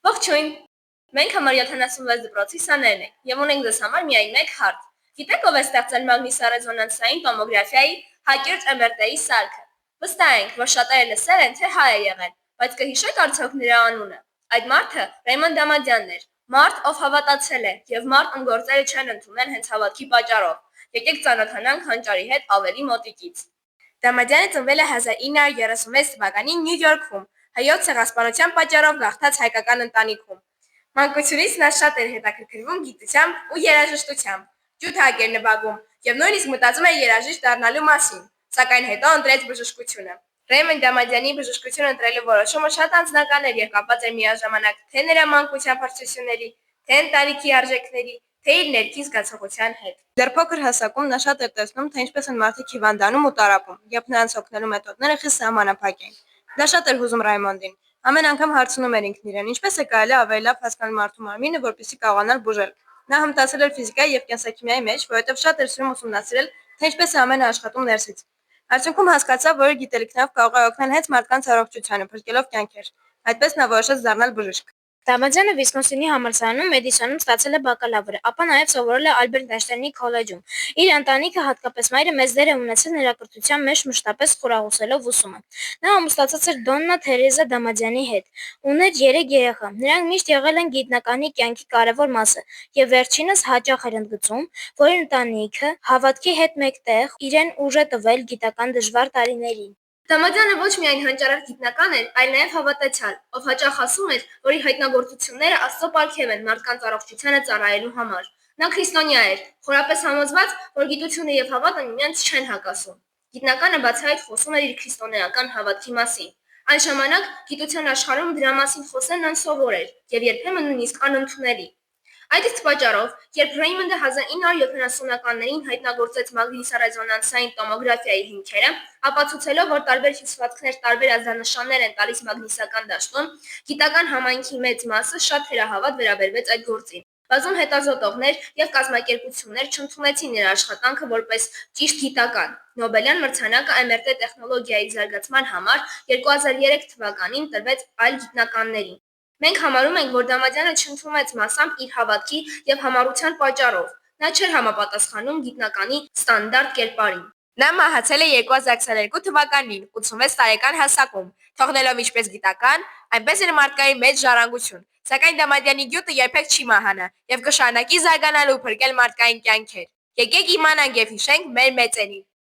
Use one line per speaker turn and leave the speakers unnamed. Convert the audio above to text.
Ողջույն։ Մենք համարյա 76 դպրոցի սաներն ենք եւ ունենք ձեզ համար միայն մեկ հարց։ Գիտեք ով է ստեղծել մագնիսառեզոնանսային տոմոգրաֆիայի հակիրճ MRT-ի սարքը։ Վստահ ենք, որ շատերը լսել են, թե հայ է եղել, բայց կհիշեք արդյոք նրա անունը։ Այդ մարդը Ռեյմոն Դամադյանն էր, մարդ, ով հավատացել է եւ մարդ, ում գործերը չեն ընդունել հենց հավատքի պատճառով։ Եկեք ծանոթանանք հանճարի հետ ավելի մոտիկից։ Դամադյանը ծնվել է 1936 թվականին Նյու Յորքում, հայոց ցեղասպանության պատճառով գաղթած հայկական ընտանիքում։ Մանկությունից նա շատ էր հետաքրքրվում գիտությամբ ու երաժշտությամբ, ջութակ էր նվագում եւ նույնիսկ մտածում էր երաժիշտ դառնալու մասին, սակայն հետո ընտրեց բժշկությունը։ Ռեյմոն Դամադյանի բժշկություն ընտրելու որոշումը շատ անձնական էր եւ կապված էր միաժամանակ թե նրա մանկության փորձությունների, թե ընտանիքի արժեքների, թե իր ներքին զգացողության հետ։ Դեռ փոքր հասակում նա շատ էր տեսնում, թե ինչպես են մարդիկ հիվանդանում ու տառապում, եւ նրանց օգնելու մեթոդները խիստ սահմանափակ էին։ Դա շատ էր հուզում Ռայմոնդին։ Ամեն անգամ հարցնում էր ինքն իրեն. ինչպես է կարելի ավելի լավ հասկանալ մարդու մարմինը, որպեսզի կարողանար բուժել։ Նա հմտացել էր ֆիզիկայի եւ կենսաքիմիայի մեջ, որովհետեւ շատ էր սիրում ուսումնասիրել, թե ինչպես է ամենը աշխատում ներսից։ Արդյունքում հասկացավ, որ իր գիտելիքներով կարող է օգնել հենց մարդկանց առողջությանը, փրկելով կյանքեր։ Այդպես նա որոշեց դառնալ բժիշկ։ Դամադյանը Վիսկոնսինի համալսարանում մեդիցինում ստացել է բակալավրը, ապա նաև սովորել է Ալբերտ Այնշտայնի քոլեջում։ Իր ընտանիքը, հատկապես մայրը, մեծ դեր է ունեցել նրա կրթության մեջ, մշտապես խորհրդանշելով ուսումը։ Նա ամուսնացած էր Դոննա Թերեզա Դամադյանի հետ, ուներ 3 երեխա։ Նրանք միշտ եղել են գիտնականի կյանքի կարևոր մասը, եւ վերջինս հաճախ էր ընդգծում, որ իր ընտանիքը հավատքի հետ մեկտեղ իրեն ուժ է տվել գիտական դժվար տարիներին։ Դամադյանը ոչ միայն հանճարեղ գիտնական էր, այլ նաև հավատացյալ, ով հաճախ ասում էր, որ իր հայտնագործությունները Աստծո պարգև են մարդկանց առողջությանը ծառայելու համար։ Նա քրիստոնյա էր, խորապես համոզված, որ գիտությունը եւ հավատը միմյանց չեն հակասում։ Գիտնականը բացահայտ խոսում էր իր քրիստոնեական հավատքի մասին։ Այն ժամանակ գիտության աշխարհում դրա մասին խոսելն անսովոր էր եւ երբեմն նույնիսկ անընդունելի։ Այդ իսկ պատճառով, երբ Ռեյմոնդը 1970-ականներին հայտնագործեց մագնիսառեզոնանսային տոմոգրաֆիայի հիմքերը, ապացուցելով, որ տարբեր հյուսվածքներ տարբեր ազդանշաններ են տալիս մագնիսական դաշտում, գիտական համայնքի մեծ մասը շատ թերահավատ վերաբերվեց այդ գործին։ Բազում հետազոտողներ եւ կազմակերպություններ չընդունեցին նրա աշխատանքը որպես ճիշտ գիտական։ Նոբելյան մրցանակը MRT տեխնոլոգիայի զարգացման համար 2003 թվականին տրվեց այլ գիտնականներին։ Մենք համարում ենք, որ Դամադյանը չընդունեց մասամբ իր հավատքի եւ համառության պատճառով։ Նա չէր համապատասխանում գիտնականի ստանդարտ կերպարին։ Նա մահացել է 2022 թվականին 86 տարեկան հասակում, թողնելով ինչպես գիտական, այնպես էլ մարդկային մեծ ժառանգություն։ Սակայն Դամադյանի գյուտը երբեք չի մահանա եւ կշարունակի զարգանալ ու փրկել մարդկային կյանքեր։ Եկեք իմանանք եւ հիշենք մեր մեծերին։